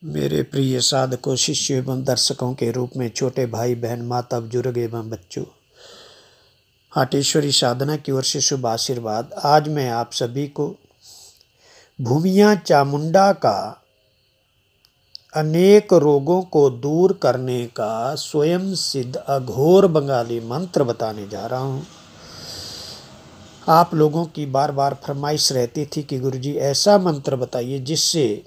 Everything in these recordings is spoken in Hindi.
मेरे प्रिय साधकों, शिष्यों एवं दर्शकों के रूप में छोटे भाई बहन, माता बुजुर्ग एवं बच्चों, हाटेश्वरी साधना की ओर से शुभ आशीर्वाद। आज मैं आप सभी को भूमिया चामुंडा का अनेक रोगों को दूर करने का स्वयं सिद्ध अघोर बंगाली मंत्र बताने जा रहा हूँ। आप लोगों की बार बार फरमाइश रहती थी कि गुरुजी ऐसा मंत्र बताइए जिससे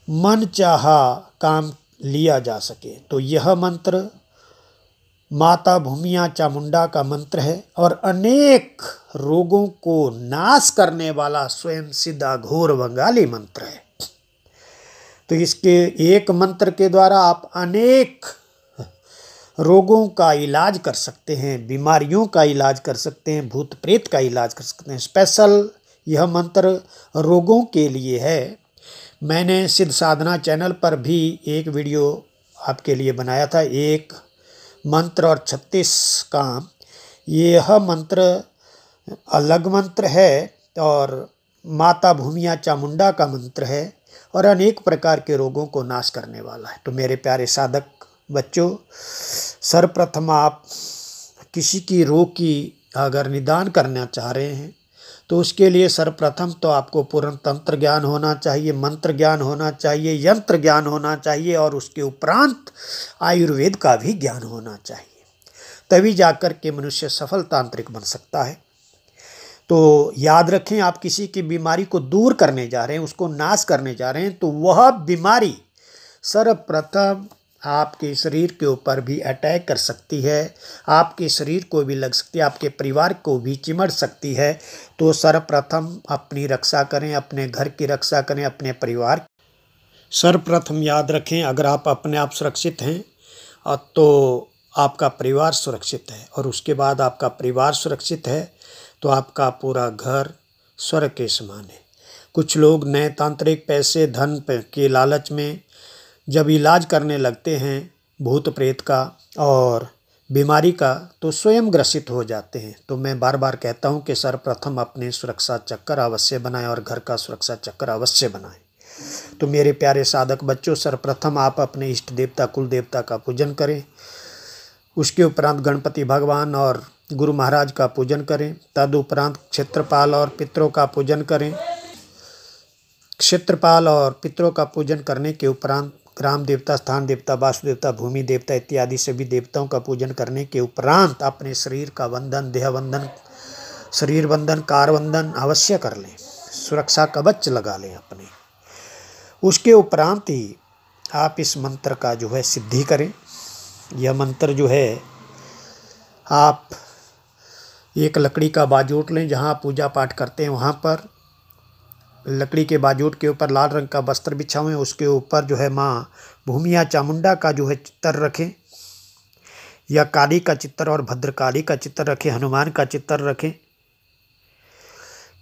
मन चाहा काम लिया जा सके। तो यह मंत्र माता भूमिया चामुंडा का मंत्र है और अनेक रोगों को नाश करने वाला स्वयं सिद्ध अघोर बंगाली मंत्र है। तो इसके एक मंत्र के द्वारा आप अनेक रोगों का इलाज कर सकते हैं, बीमारियों का इलाज कर सकते हैं, भूत प्रेत का इलाज कर सकते हैं। स्पेशल यह मंत्र रोगों के लिए है। मैंने सिद्ध साधना चैनल पर भी एक वीडियो आपके लिए बनाया था, एक मंत्र और 36 काम। यह मंत्र अलग मंत्र है और माता भूमिया चामुंडा का मंत्र है और अनेक प्रकार के रोगों को नाश करने वाला है। तो मेरे प्यारे साधक बच्चों, सर्वप्रथम आप किसी की रोग की अगर निदान करना चाह रहे हैं तो उसके लिए सर्वप्रथम तो आपको पूर्ण तंत्र ज्ञान होना चाहिए, मंत्र ज्ञान होना चाहिए, यंत्र ज्ञान होना चाहिए और उसके उपरांत आयुर्वेद का भी ज्ञान होना चाहिए। तभी जाकर के मनुष्य सफल तांत्रिक बन सकता है। तो याद रखें, आप किसी की बीमारी को दूर करने जा रहे हैं, उसको नाश करने जा रहे हैं, तो वह बीमारी सर्वप्रथम आपके शरीर के ऊपर भी अटैक कर सकती है, आपके शरीर को भी लग सकती है, आपके परिवार को भी चिमट सकती है। तो सर्वप्रथम अपनी रक्षा करें, अपने घर की रक्षा करें, अपने परिवार। सर्वप्रथम याद रखें, अगर आप अपने आप सुरक्षित हैं तो आपका परिवार सुरक्षित है, और उसके बाद आपका परिवार सुरक्षित है तो आपका पूरा घर स्वर्ग के समान है। कुछ लोग नए तांत्रिक पैसे धन के लालच में जब इलाज करने लगते हैं भूत प्रेत का और बीमारी का, तो स्वयं ग्रसित हो जाते हैं। तो मैं बार बार कहता हूं कि सर्वप्रथम अपने सुरक्षा चक्कर अवश्य बनाएं और घर का सुरक्षा चक्कर अवश्य बनाएं। तो मेरे प्यारे साधक बच्चों, सर्वप्रथम आप अपने इष्ट देवता कुल देवता का पूजन करें, उसके उपरांत गणपति भगवान और गुरु महाराज का पूजन करें, तदुपरांत क्षेत्रपाल और पितरों का पूजन करें। क्षेत्रपाल और पितरों का पूजन करने के उपरांत ग्राम देवता, स्थान देवता, वास्तु देवता, भूमि देवता इत्यादि सभी देवताओं का पूजन करने के उपरांत अपने शरीर का वंदन, देह वंदन, शरीर वंदन, कार वंदन अवश्य कर लें, सुरक्षा कवच लगा लें अपने। उसके उपरांत ही आप इस मंत्र का जो है सिद्धि करें। यह मंत्र जो है, आप एक लकड़ी का बाजूट लें, जहाँ पूजा पाठ करते हैं वहाँ पर लकड़ी के बाजूट के ऊपर लाल रंग का वस्त्र बिछाएं, उसके ऊपर जो है माँ भूमिया चामुंडा का जो है चित्र रखें, या काली का चित्र और भद्रकाली का चित्र रखें, हनुमान का चित्र रखें,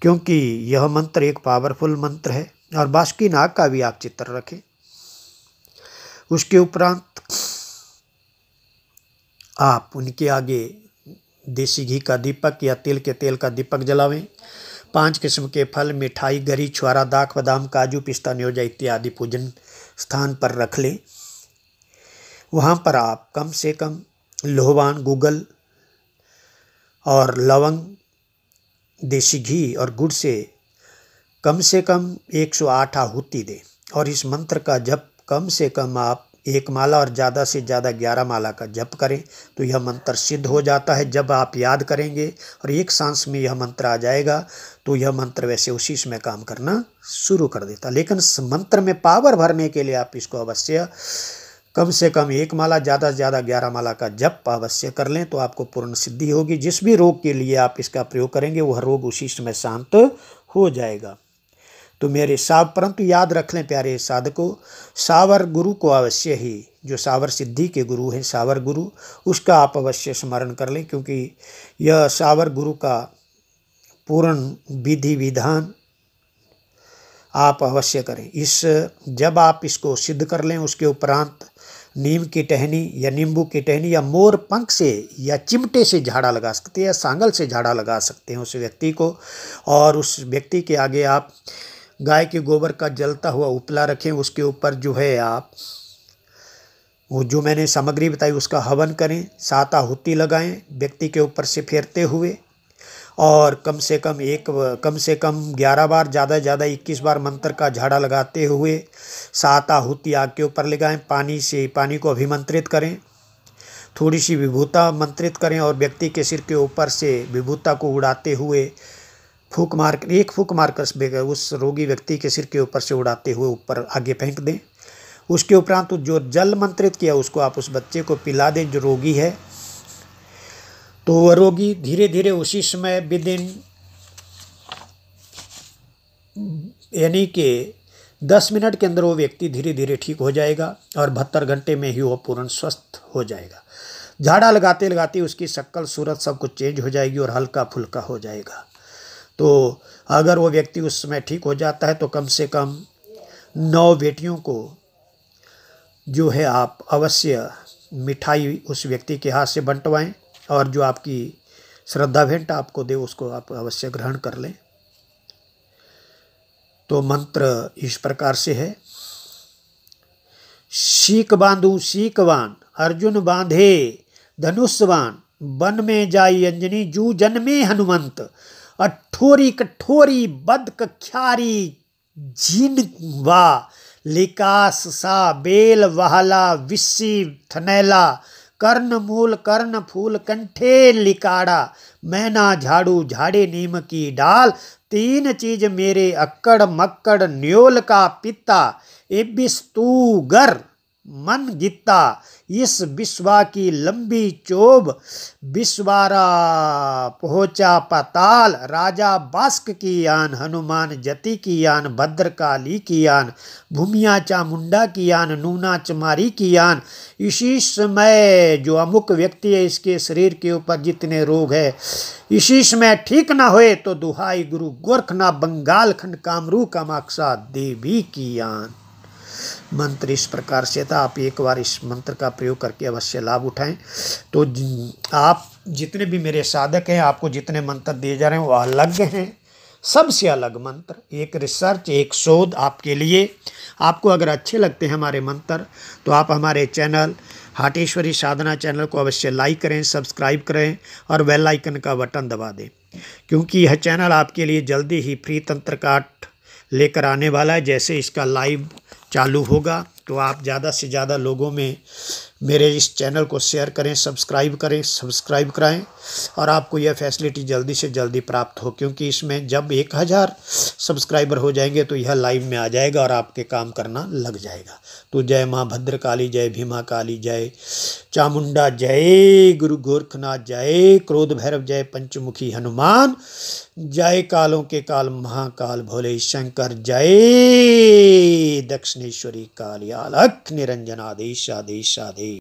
क्योंकि यह मंत्र एक पावरफुल मंत्र है। और बासुकीनाग का भी आप चित्र रखें। उसके उपरांत आप उनके आगे देसी घी का दीपक या तिल के तेल का दीपक जलावें। 5 किस्म के फल, मिठाई, गरी, छुआरा, दाख, बादाम, काजू, पिस्ता, न्योजा इत्यादि पूजन स्थान पर रख लें। वहाँ पर आप कम से कम लोहवान, गूगल और लवंग, देसी घी और गुड़ से कम 108 आहुति दें। और इस मंत्र का जप कम से कम आप 1 माला और ज़्यादा से ज़्यादा 11 माला का जप करें तो यह मंत्र सिद्ध हो जाता है। जब आप याद करेंगे और एक सांस में यह मंत्र आ जाएगा तो यह मंत्र वैसे उसी समय काम करना शुरू कर देता। लेकिन इस मंत्र में पावर भरने के लिए आप इसको अवश्य कम से कम 1 माला, ज़्यादा से ज़्यादा 11 माला का जप अवश्य कर लें तो आपको पूर्ण सिद्धि होगी। जिस भी रोग के लिए आप इसका प्रयोग करेंगे वह रोग उसी समय शांत हो जाएगा। तो मेरे परंतु याद रख लें प्यारे साधकों, सावर गुरु को अवश्य ही, जो सावर सिद्धि के गुरु हैं सावर गुरु, उसका आप अवश्य स्मरण कर लें, क्योंकि यह सावर गुरु का पूर्ण विधि विधान आप अवश्य करें। जब आप इसको सिद्ध कर लें उसके उपरांत नीम की टहनी या नींबू की टहनी या मोर पंख से या चिमटे से झाड़ा लगा सकते हैं या सांगल से झाड़ा लगा सकते हैं उस व्यक्ति को, और उस व्यक्ति के आगे आप गाय के गोबर का जलता हुआ उपला रखें, उसके ऊपर जो है आप वो जो मैंने सामग्री बताई उसका हवन करें, 7 आहुति लगाएं व्यक्ति के ऊपर से फेरते हुए, और कम से कम 11 बार, ज़्यादा 21 बार मंत्र का झाड़ा लगाते हुए 7 आहुति आग के ऊपर लगाएं। पानी को अभिमंत्रित करें, थोड़ी सी विभूता मंत्रित करें और व्यक्ति के सिर के ऊपर से विभूता को उड़ाते हुए एक फूक मारकर उस रोगी व्यक्ति के सिर के ऊपर से उड़ाते हुए ऊपर आगे फेंक दें। उसके उपरांत जो जल मंत्रित किया उसको आप उस बच्चे को पिला दें जो रोगी है। तो वह रोगी धीरे धीरे उसी समय विदिन यानी कि 10 मिनट के अंदर वो व्यक्ति धीरे धीरे ठीक हो जाएगा और 72 घंटे में ही वो पूर्ण स्वस्थ हो जाएगा। झाड़ा लगाते लगाते उसकी शक्ल सूरत सब कुछ चेंज हो जाएगी और हल्का फुल्का हो जाएगा। तो अगर वो व्यक्ति उस समय ठीक हो जाता है तो कम से कम 9 बेटियों को जो है आप अवश्य मिठाई उस व्यक्ति के हाथ से बंटवाएं और जो आपकी श्रद्धा भेंट आपको दे उसको आप अवश्य ग्रहण कर लें। तो मंत्र इस प्रकार से है। सीक बांधू सीकवान, अर्जुन बांधे धनुषवान, वन में जाई अंजनी जू जन्मे हनुमंत, अठोरी कठोरी बद कख्यारी जिनवा, लिकास सा बेल वहला विस्सी थनैला, कर्ण मूल कर्ण फूल कंठे लिकाड़ा, मैना झाड़ू झाड़े नीम की डाल, 3 चीज मेरे अक्कड़ मक्कड़ न्योल का पिता, एबिस तू गर मन गित्ता, इस विश्वा की लंबी चोब, विश्वारा पहुंचा पाताल, राजा बास्क की यान, हनुमान जति की यान, भद्रकाली की यान, भूमिया चामुंडा की यान, नूना चमारी की यान। इसी समय जो अमुक व्यक्ति है इसके शरीर के ऊपर जितने रोग है इसी समय ठीक ना होए तो दुहाई गुरु गोरखनाथ बंगाल खंड कामरू कामाक्षा देवी की यान। मंत्र इस प्रकार से था। आप एक बार इस मंत्र का प्रयोग करके अवश्य लाभ उठाएं। तो आप जितने भी मेरे साधक हैं आपको जितने मंत्र दिए जा रहे हैं वो अलग हैं, सबसे अलग मंत्र, एक रिसर्च, एक शोध आपके लिए। आपको अगर अच्छे लगते हैं हमारे मंत्र तो आप हमारे चैनल हाटेश्वरी साधना चैनल को अवश्य लाइक करें, सब्सक्राइब करें और बेल आइकन का बटन दबा दें, क्योंकि यह चैनल आपके लिए जल्दी ही फ्री तंत्र काट लेकर आने वाला है। जैसे इसका लाइव चालू होगा तो आप ज़्यादा से ज़्यादा लोगों में मेरे इस चैनल को शेयर करें, सब्सक्राइब कराएं और आपको यह फैसिलिटी जल्दी से जल्दी प्राप्त हो, क्योंकि इसमें जब 1000 सब्सक्राइबर हो जाएंगे तो यह लाइव में आ जाएगा और आपके काम करना लग जाएगा। तो जय माँ भद्रकाली, जय भीमा काली, जय चामुंडा, जय गुरु गोरखनाथ, जय क्रोध भैरव, जय पंचमुखी हनुमान, जय कालों के काल महाकाल भोले शंकर, जय दक्षिणेश्वरी काली, अलख निरंजन, आदेश आदेश आदेश।